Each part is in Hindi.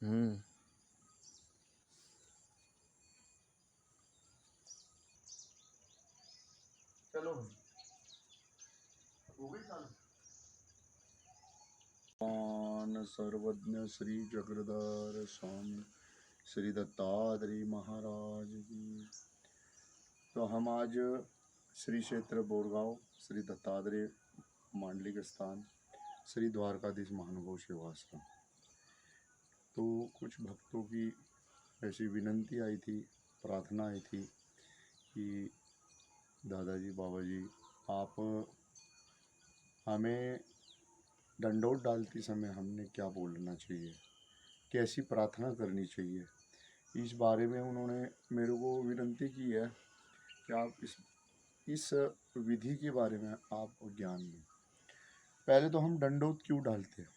हम्म। चलो हो गई चालू। सर्वज्ञ श्री चक्रधर स्वामी श्री दत्तात्रेय महाराज की। तो हम आज श्री क्षेत्र बोरगांव श्री दत्तात्रेय मांडलिक स्थान श्री द्वारकाधीश महानुभव सेवाश्रम। तो कुछ भक्तों की ऐसी विनंती आई थी, प्रार्थना आई थी कि दादाजी बाबा जी आप हमें दंडोत डालते समय हमने क्या बोलना चाहिए, कैसी प्रार्थना करनी चाहिए, इस बारे में उन्होंने मेरे को विनती की है कि आप इस विधि के बारे में आप ज्ञान दें। पहले तो हम दंडोत क्यों डालते हैं।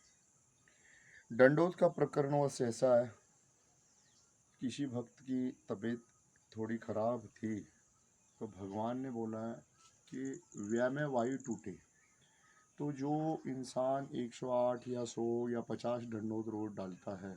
दंडोत का प्रकरण बस ऐसा है, किसी भक्त की तबीयत थोड़ी खराब थी तो भगवान ने बोला है कि व्यायाम वायु टूटे, तो जो इंसान 108 या 100 या 50 दंडोत रोज डालता है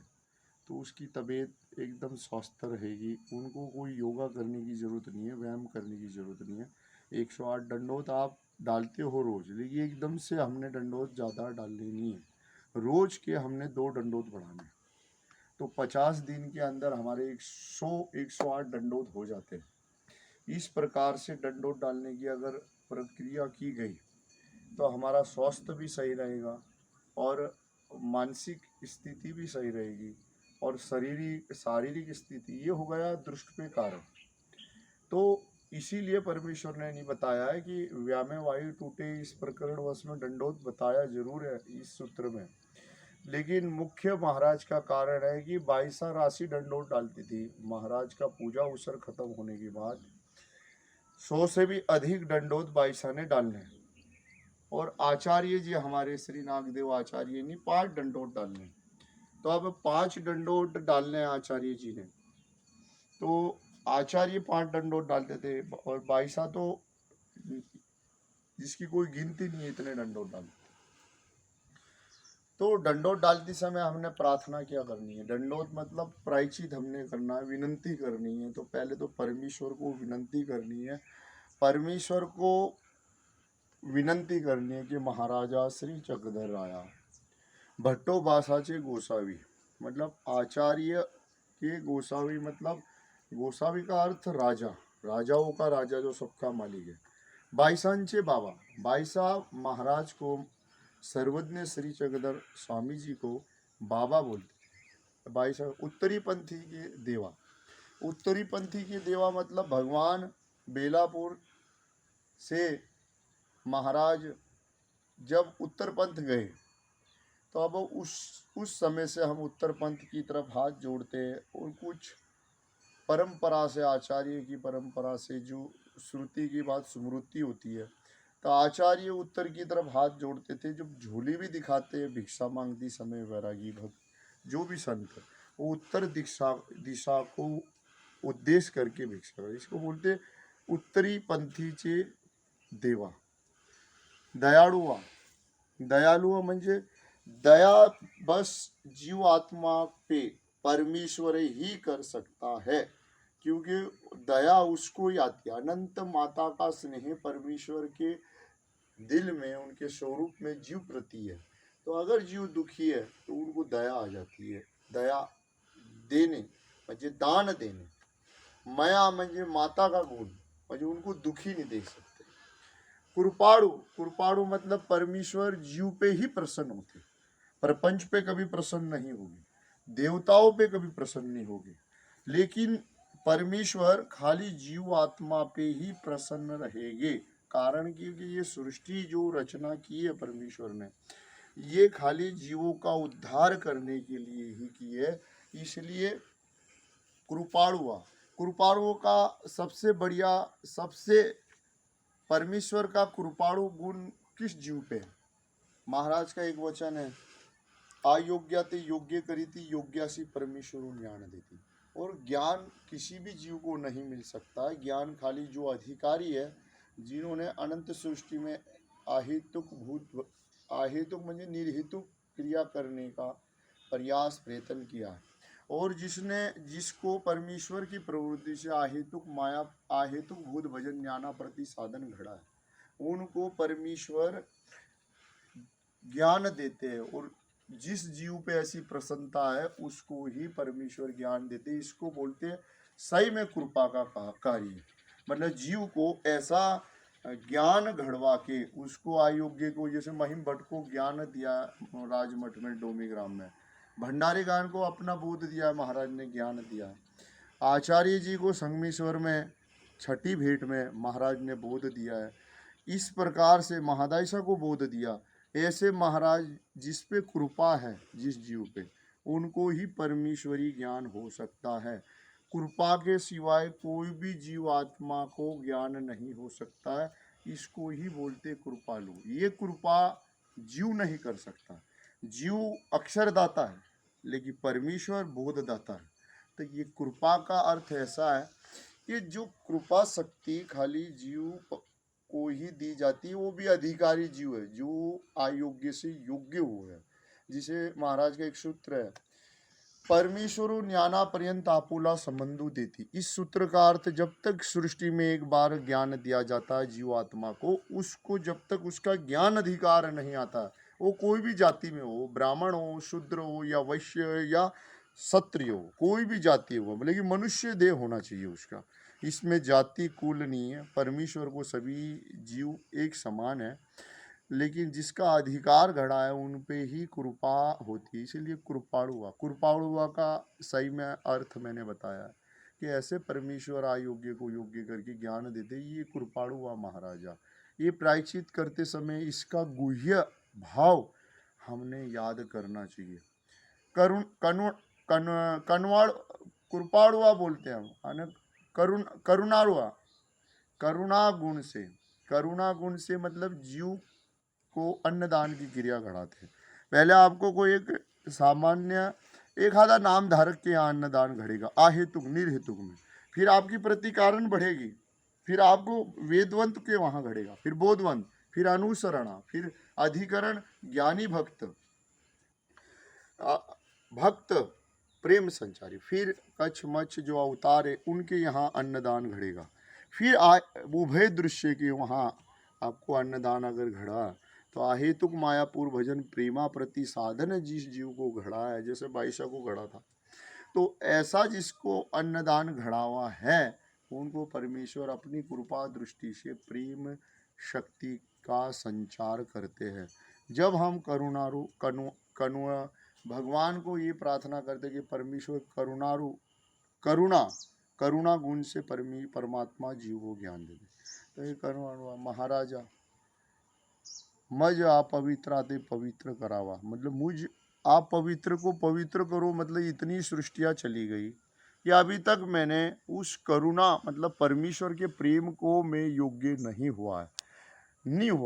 तो उसकी तबीयत एकदम स्वस्थ रहेगी। उनको कोई योगा करने की ज़रूरत नहीं है, व्यायाम करने की ज़रूरत नहीं है। 108 दंडोत आप डालते हो रोज़, लेकिन एकदम से हमने दंडोत ज़्यादा डालने नहीं है। रोज़ के हमने 2 दंडोत बढ़ाने, तो 50 दिन के अंदर हमारे 108 दंडोत हो जाते हैं। इस प्रकार से दंडोत डालने की अगर प्रक्रिया की गई तो हमारा स्वास्थ्य भी सही रहेगा और मानसिक स्थिति भी सही रहेगी और शारीरिक स्थिति, ये हो गया दृष्ट पे कारण। तो इसीलिए परमेश्वर ने नहीं बताया है कि व्यामे वायु टूटे, इस प्रकरण वश में दंडोत बताया जरूर है इस सूत्र में, लेकिन मुख्य महाराज का कारण है कि बाईसा राशि दंडोत डालती थी। महाराज का पूजा अवसर खत्म होने के बाद 100 से भी अधिक दंडोत बाईसा ने डालने, और आचार्य जी हमारे श्री नागदेव आचार्य ने 5 दंडोत डालने। तो अब 5 दंडोत डालने हैं आचार्य जी ने, तो आचार्य 5 दंडोत डालते थे और बाईसा तो जिसकी कोई गिनती नहीं है, इतने दंडोत डालते। तो दंडोत डालते समय हमने प्रार्थना क्या करनी है। दंडोत मतलब प्रायश्चित हमने करना है, विनंती करनी है। तो पहले तो परमेश्वर को विनंती करनी है, परमेश्वर को विनंती करनी है कि महाराजा श्री चक्रधर राया भट्टो बासाचे गोसावी, मतलब आचार्य के गोसावी, मतलब गोसावी का अर्थ राजा, राजाओं का राजा जो सबका मालिक है। बाईसांचे बाबा, बाईसा महाराज को सर्वज्ञ श्री चक्रधर स्वामी जी को बाबा बोलते। बाईसा उत्तरी पंथी के देवा, उत्तरी पंथी के देवा मतलब भगवान बेलापुर से महाराज जब उत्तर पंथ गए तो अब उस समय से हम उत्तर पंथ की तरफ हाथ जोड़ते हैं, और कुछ परंपरा से, आचार्य की परंपरा से जो श्रुति की बात स्मृति होती है, तो आचार्य उत्तर की तरफ हाथ जोड़ते थे। जब झोली भी दिखाते हैं भिक्षा मांगती समय वैरागी भक्त जो भी संत, वो उत्तर दिशा को उद्देश्य करके भिक्षा करे। इसको बोलते उत्तरी पंथी चे देवा। दयाळुआ, दयालु म्हणजे दया बस जीव आत्मा पे परमेश्वर ही कर सकता है, क्योंकि दया उसको ही आती है। अनंत माता का स्नेह परमेश्वर के दिल में, उनके स्वरूप में जीव प्रति है। तो अगर जीव दुखी है तो उनको दया आ जाती है। दया देने म्हणजे दान देने, माया म्हणजे माता का गुण, म्हणजे उनको दुखी नहीं देख सकते। कृपाणु, कृपाणु मतलब परमेश्वर जीव पे ही प्रसन्न होते, प्रपंच पे कभी प्रसन्न नहीं होगी, देवताओं पे कभी प्रसन्न नहीं होगी, लेकिन परमेश्वर खाली जीव आत्मा पे ही प्रसन्न रहेंगे। कारण क्योंकि ये सृष्टि जो रचना की है परमेश्वर ने, ये खाली जीवों का उद्धार करने के लिए ही की है। इसलिए कृपाणुआ, कृपाणुओं का सबसे बढ़िया, सबसे परमेश्वर का कृपाणु गुण किस जीव पे है। महाराज का एक वचन है, अयोग्य ते योग्य करीती, योग्यासी परमेश्वर ज्ञान देती। और ज्ञान किसी भी जीव को नहीं मिल सकता है। ज्ञान खाली जो अधिकारी है, जिन्होंने अनंत सृष्टि में अहेतुक म्हणजे निर्हेतुक क्रिया करने का प्रयास प्रयत्न किया है, और जिसको परमेश्वर की प्रवृत्ति से आहेतुक भूत भजन ज्ञाना प्रति साधन घड़ा है, उनको परमेश्वर ज्ञान देते हैं। और जिस जीव पे ऐसी प्रसन्नता है उसको ही परमेश्वर ज्ञान देते हैं। इसको बोलते हैं सही में कृपा का कार्य। मतलब जीव को ऐसा ज्ञान घड़वा के उसको अयोग्य को, जैसे महिम भट्ट को ज्ञान दिया राजमठ में डोमीग्राम में, भंडारी गान को अपना बोध दिया, महाराज ने ज्ञान दिया। आचार्य जी को संगमेश्वर में छठी भेंट में महाराज ने बोध दिया है। इस प्रकार से महादायसा को बोध दिया। ऐसे महाराज जिस पे कृपा है, जिस जीव पे, उनको ही परमेश्वरी ज्ञान हो सकता है। कृपा के सिवाय कोई भी जीव आत्मा को ज्ञान नहीं हो सकता है। इसको ही बोलते कृपालु। ये कृपा जीव नहीं कर सकता। जीव अक्षरदाता है लेकिन परमेश्वर बोधदाता है। तो ये कृपा का अर्थ ऐसा है कि जो कृपा शक्ति खाली जीव को ही दी जाती है, वो भी अधिकारी जीव है जो अयोग्य से योग्य हुए है। जिसे महाराज का एक सूत्र है, परमेश्वरो ज्ञाना पर्यंत आपुला संबंधु देती। इस सूत्र का अर्थ, जब तक सृष्टि में एक बार ज्ञान दिया जाता है जीव आत्मा को, उसको जब तक उसका ज्ञान अधिकार नहीं आता, वो कोई भी जाति में हो, ब्राह्मण हो, शूद्र हो, या वैश्य या क्षत्रिय हो, कोई भी जाति हो, लेकिन मनुष्य देह होना चाहिए उसका। इसमें जाति कुल नहीं है। परमेश्वर को सभी जीव एक समान है, लेकिन जिसका अधिकार घड़ा है उन पे ही कृपा होती है। इसीलिए कृपाणुआ का सही में अर्थ मैंने बताया कि ऐसे परमेश्वर अयोग्य को योग्य करके ज्ञान देते, ये कृपाणुआ महाराजा। ये प्रायश्चित करते समय इसका गुह्य भाव हमने याद करना चाहिए। करुण कनु कन कनवाड़ कृपाणुआ बोलते हैं हम, करुणारुआ, करुणा गुण से मतलब जीव को अन्नदान की क्रिया घड़ाते हैं। पहले आपको कोई एक सामान्य एक आधा नाम धारक के यहाँ अन्नदान घड़ेगा, अहेतुक निर्हेतुक में। फिर आपकी प्रतिकारण बढ़ेगी, फिर आपको वेदवंत के वहाँ घड़ेगा, फिर बोधवंत, फिर अनुसरणा, फिर अधिकरण, ज्ञानी भक्त प्रेम संचारी, फिर कच्छ मच्छ जो अवतार है उनके यहाँ अन्नदान घड़ेगा। फिर उभय दृश्य के वहाँ आपको अन्नदान अगर घड़ा तो अहेतुक मायापुर भजन प्रेमा प्रति साधन जिस जीव को घड़ा है, जैसे बाईशा को घड़ा था, तो ऐसा जिसको अन्नदान घड़ा हुआ है उनको परमेश्वर अपनी कृपा दृष्टि से प्रेम शक्ति का संचार करते हैं। जब हम भगवान को ये प्रार्थना करते कि परमेश्वर करुणा गुण से परमात्मा जीव को ज्ञान दे दे, तो ये करुणा महाराजा मज अपवित्रा ते पवित्र करावा, मतलब मुझ आप पवित्र को पवित्र करो। मतलब इतनी सृष्टियाँ चली गई कि अभी तक मैंने उस करुणा मतलब परमेश्वर के प्रेम को मैं योग्य नहीं हुआ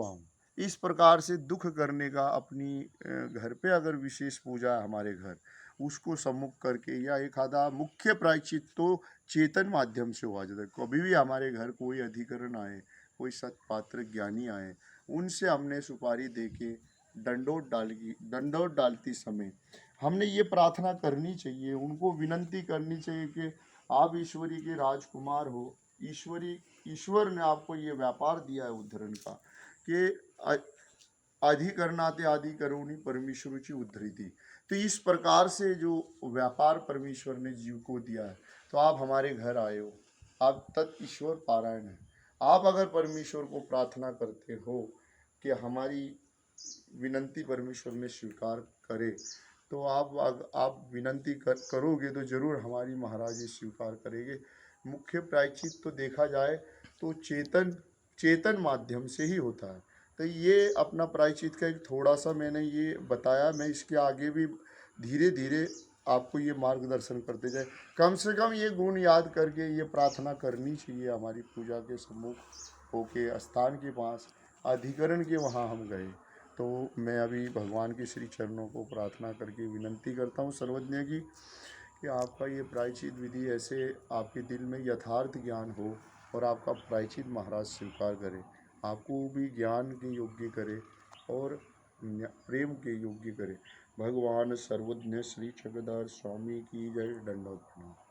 हूँ। इस प्रकार से दुख करने का अपनी घर पे अगर विशेष पूजा है हमारे घर, उसको सम्मुख करके या एक आधा मुख्य प्रायश्चित तो चेतन माध्यम से हुआ जाता है। कभी भी हमारे घर कोई अधिकरण आए, कोई सत्पात्र ज्ञानी आए, उनसे हमने सुपारी दे के दंडोत डालती समय हमने ये प्रार्थना करनी चाहिए, उनको विनंती करनी चाहिए कि आप ईश्वरी के राजकुमार हो। ईश्वर ने आपको ये व्यापार दिया है उद्धरण का कि अधिकरणाते आदि करुणी परमेश्वरुचि उद्धृति। तो इस प्रकार से जो व्यापार परमेश्वर ने जीव को दिया है, तो आप हमारे घर आए हो, आप तत् ईश्वर पारायण है। आप अगर परमेश्वर को प्रार्थना करते हो कि हमारी विनंती परमेश्वर में स्वीकार करे, तो आप विनंती करोगे तो जरूर हमारी महाराज जी स्वीकार करेंगे। मुख्य प्रायश्चित तो देखा जाए तो चेतन माध्यम से ही होता है। तो ये अपना प्रायश्चित का एक थोड़ा सा मैंने ये बताया। मैं इसके आगे भी धीरे धीरे आपको ये मार्गदर्शन करते जाए। कम से कम ये गुण याद करके ये प्रार्थना करनी चाहिए। हमारी पूजा के सम्मुख होके स्थान के पास अधिकरण के वहाँ हम गए, तो मैं अभी भगवान के श्री चरणों को प्रार्थना करके विनंती करता हूँ सर्वज्ञ की कि आपका ये प्रायश्चित विधि ऐसे आपके दिल में यथार्थ ज्ञान हो और आपका प्रायश्चित महाराज स्वीकार करे, आपको भी ज्ञान के योग्य करे और प्रेम के योग्य करे। भगवान सर्वज्ञ श्री चक्रधर स्वामी की जय। दंडवत प्रणाम।